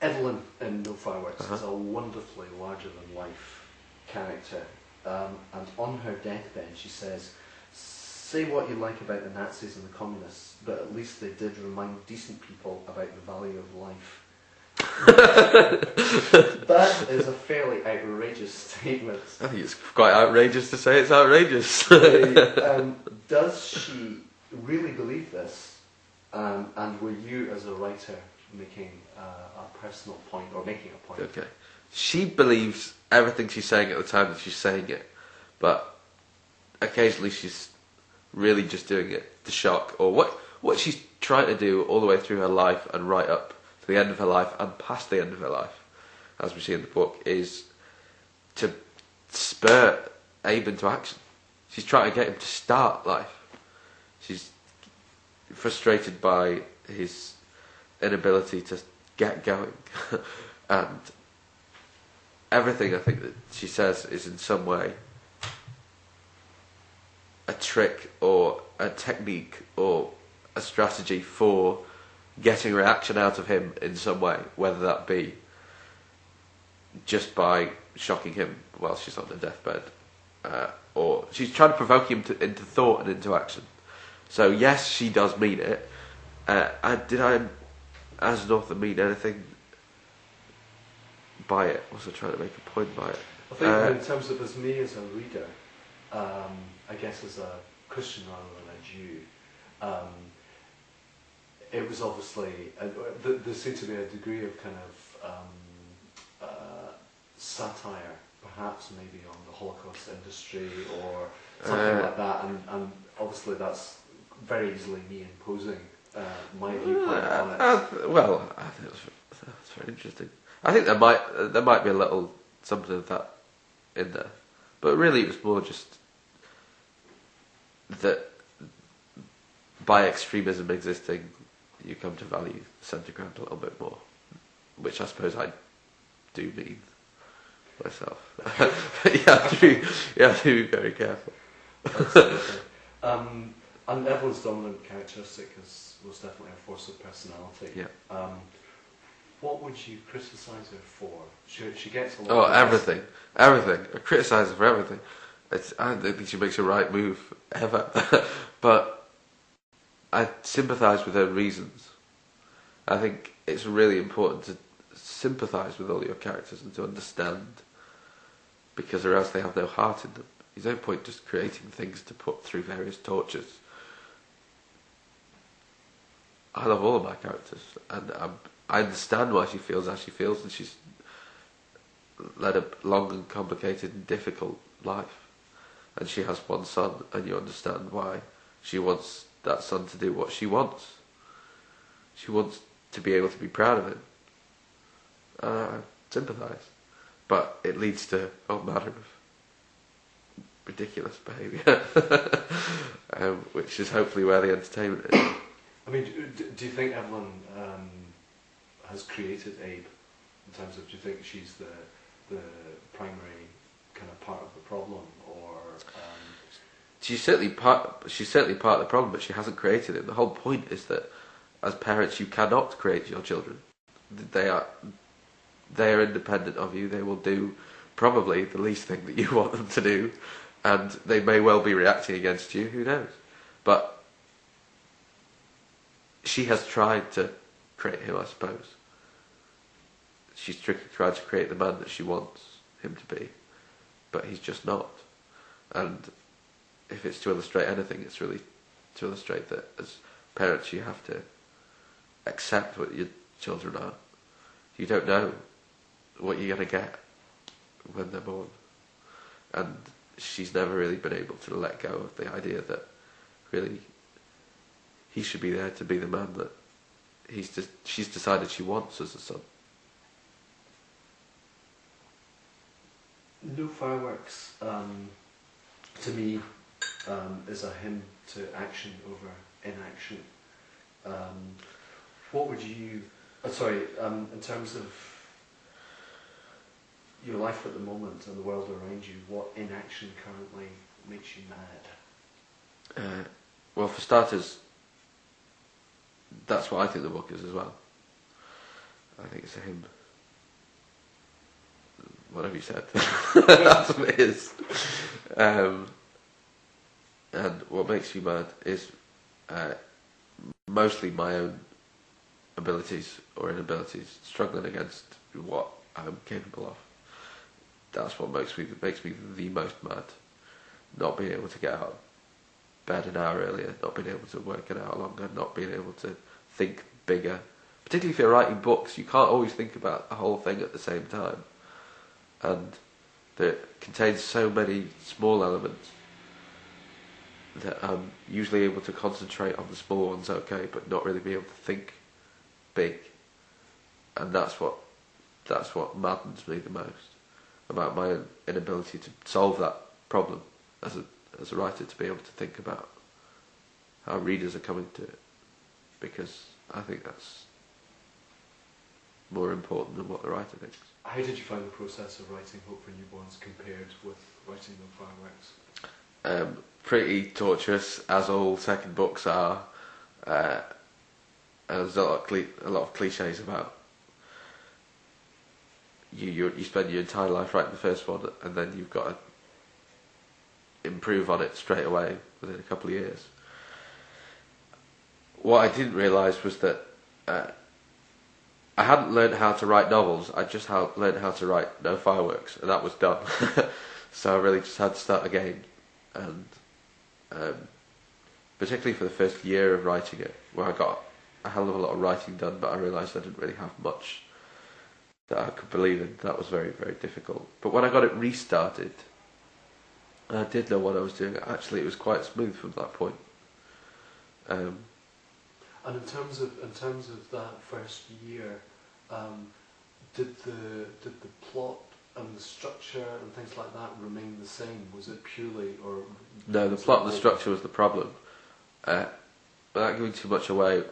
Evelyn in No Fireworks is a wonderfully larger-than-life character, and on her deathbed she says, "Say what you like about the Nazis and the communists, but at least they did remind decent people about the value of life." That is a fairly outrageous statement. I think it's quite outrageous to say it's outrageous. Does she really believe this? And were you, as a writer, making a personal point, or making a point? Okay. She believes everything she's saying at the time that she's saying it, but occasionally she's really just doing it to shock, or what she's trying to do all the way through her life and right up to the end of her life and past the end of her life, as we see in the book, is to spur Abe into action. She's trying to get him to start life. She's frustrated by his inability to get going. And everything I think that she says is in some way a trick or a technique or a strategy for getting reaction out of him in some way, whether that be just by shocking him while she's on her deathbed, or she's trying to provoke him into thought and into action. So yes, she does mean it. Did I, as an author, mean anything by it? Was I trying to make a point by it? I think in terms of as me as a reader, I guess as a Christian rather than a Jew, it was obviously, there seemed to be a degree of kind of satire, perhaps maybe on the Holocaust industry or something like that, and obviously that's very easily me imposing my viewpoint on it. I think that's very interesting. I think there might be a little something of that in there, but really it was more just that by extremism existing, you come to value centre ground a little bit more, which I suppose I do mean myself. I do be very careful. Absolutely. And Evelyn's dominant characteristic was definitely a force of personality. Yeah. What would you criticise her for? She gets a lot. Oh, everything. I criticise her for everything. I don't think she makes a right move ever, but I sympathise with her reasons. I think it's really important to sympathise with all your characters and to understand, because or else they have no heart in them. There's no point just creating things to put through various tortures. I love all of my characters, and I understand why she feels as she feels, and she's led a long and complicated and difficult life. And she has one son, and you understand why she wants that son to do what she wants. She wants to be able to be proud of him. I sympathise. But it leads to a matter of ridiculous behaviour, which is hopefully where the entertainment is. I mean, do you think Evelyn has created Abe? In terms of, do you think she's the primary kind of part of the problem, or? She's certainly part of the problem, but she hasn't created it. The whole point is that as parents, you cannot create your children. They are independent of you. They will do probably the least thing that you want them to do, and they may well be reacting against you. Who knows? But she has tried to create him, I suppose. She's tried to create the man that she wants him to be, but he's just not. And if it's to illustrate anything, it's really to illustrate that as parents you have to accept what your children are. You don't know what you're going to get when they're born. And she's never really been able to let go of the idea that really he should be there to be the man that she's decided she wants as a son. No Fireworks, to me, is a hymn to action over inaction. What would you... in terms of your life at the moment and the world around you, what inaction currently makes you mad? Well, for starters, that's what I think the book is as well. I think it's a hymn. Whatever you said. That's what it is. And what makes me mad is mostly my own abilities or inabilities, struggling against what I'm capable of. That's what makes me the most mad. Not being able to get out of bed an hour earlier, not being able to work an hour longer, not being able to think bigger. Particularly if you're writing books, you can't always think about the whole thing at the same time. And it contains so many small elements that I'm usually able to concentrate on the small ones okay, but not really be able to think big. And that's what maddens me the most about my own inability to solve that problem as a writer, to be able to think about how readers are coming to it, because I think that's more important than what the writer thinks. How did you find the process of writing Hope for Newborns compared with writing No Fireworks? Pretty torturous, as all second books are. And there's a lot of cliches about you spend your entire life writing the first one, and then you've got to improve on it straight away within a couple of years. What I didn't realise was that I hadn't learned how to write novels. I just learned how to write No Fireworks, and that was done. So I really just had to start again, and particularly for the first year of writing it, where I got a hell of a lot of writing done, but I realised I didn't really have much that I could believe in. That was very, very difficult. But when I got it restarted, and I did know what I was doing, actually it was quite smooth from that point. And in terms of that first year, did the plot and the structure and things like that remain the same? Was it purely, or no? The plot and the structure was the problem. Without giving too much away,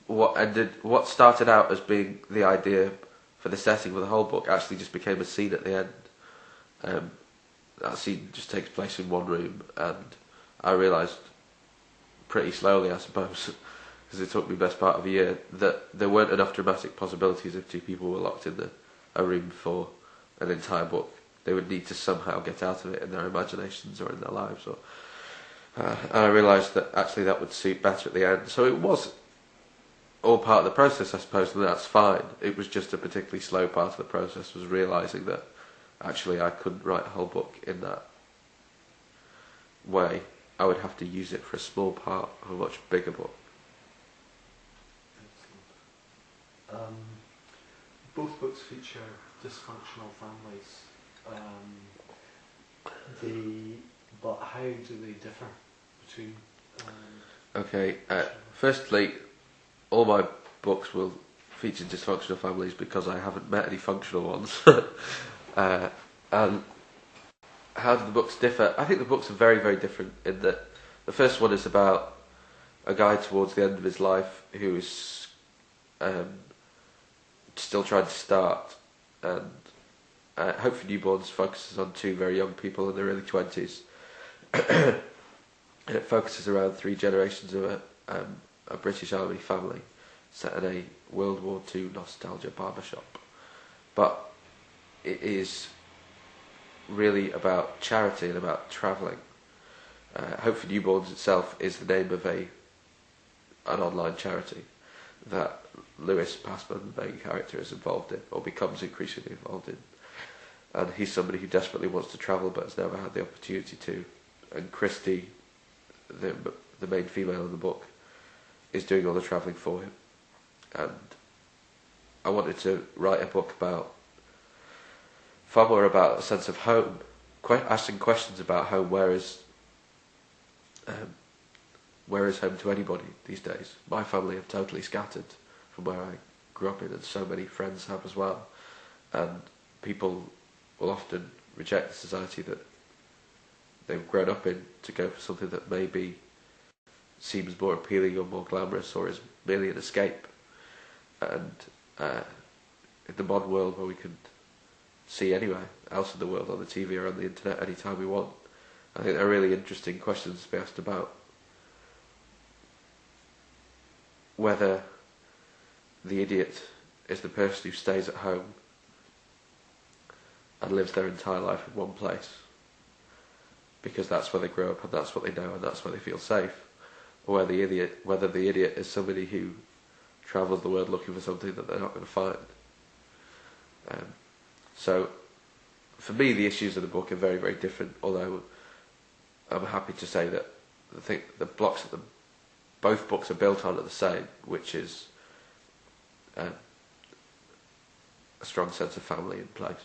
what started out as being the idea for the setting for the whole book actually just became a scene at the end. That scene just takes place in one room, and I realised pretty slowly, I suppose, because it took me best part of a year, that there weren't enough dramatic possibilities if two people were locked in a room for an entire book. They would need to somehow get out of it in their imaginations or in their lives. And I realised that actually that would suit better at the end. So it was all part of the process, I suppose, and that's fine. It was just a particularly slow part of the process, was realising that actually I couldn't write a whole book in that way. I would have to use it for a small part of a much bigger book. Both books feature dysfunctional families. But how do they differ between? Okay. Firstly, all my books will feature dysfunctional families because I haven't met any functional ones. And how do the books differ? I think the books are very, very different in that the first one is about a guy towards the end of his life who is still trying to start, and Hope for Newborns focuses on two very young people in their early 20s. And it focuses around three generations of a British Army family set in a World War II nostalgia barbershop. But it is really about charity and about travelling. Hope for Newborns itself is the name of an online charity that Lewis Passman, the main character, is involved in, or becomes increasingly involved in. And he's somebody who desperately wants to travel but has never had the opportunity to. And Christy, the main female in the book, is doing all the travelling for him. And I wanted to write a book far more about a sense of home, asking questions about home. Where is home to anybody these days? My family have totally scattered from where I grew up in, and so many friends have as well. And people will often reject the society that they've grown up in to go for something that maybe seems more appealing or more glamorous, or is merely an escape. And in the modern world, where we can see anywhere else in the world on the TV or on the internet anytime we want, I think they're really interesting questions to be asked about whether the idiot is the person who stays at home and lives their entire life in one place because that's where they grow up and that's what they know and that's where they feel safe. Or whether the idiot is somebody who travels the world looking for something that they're not going to find. So, for me, the issues of the book are very, very different. Although I'm happy to say that the blocks that both books are built on are the same, which is a strong sense of family in place.